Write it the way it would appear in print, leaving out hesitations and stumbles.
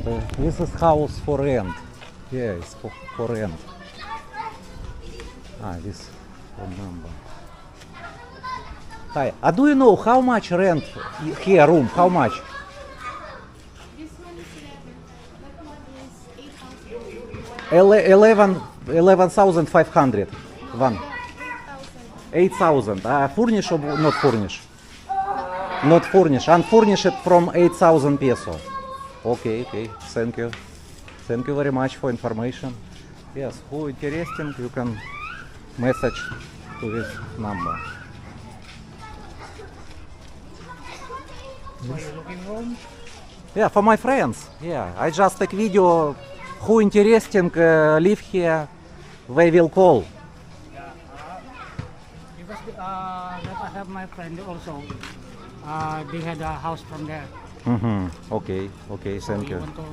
This is house for rent. Yeah, it's for rent. This phone number. Hi, do you know how much rent here room? How much? This one is 11. That one is 8,000. 11,500. One. 8,000. 8,000. Furnish or not furnish? Not furnish. Unfurnished from 8,000 peso. Okay. Thank you. Thank you very much for information. Yes, who interesting, you can message to this number. Are you looking room? Yeah, for my friends. Yeah, I just take video. Who interesting live here? They will call. Yeah. Because that I have my friend also. They had a house from there. Okay. Thank You you. want to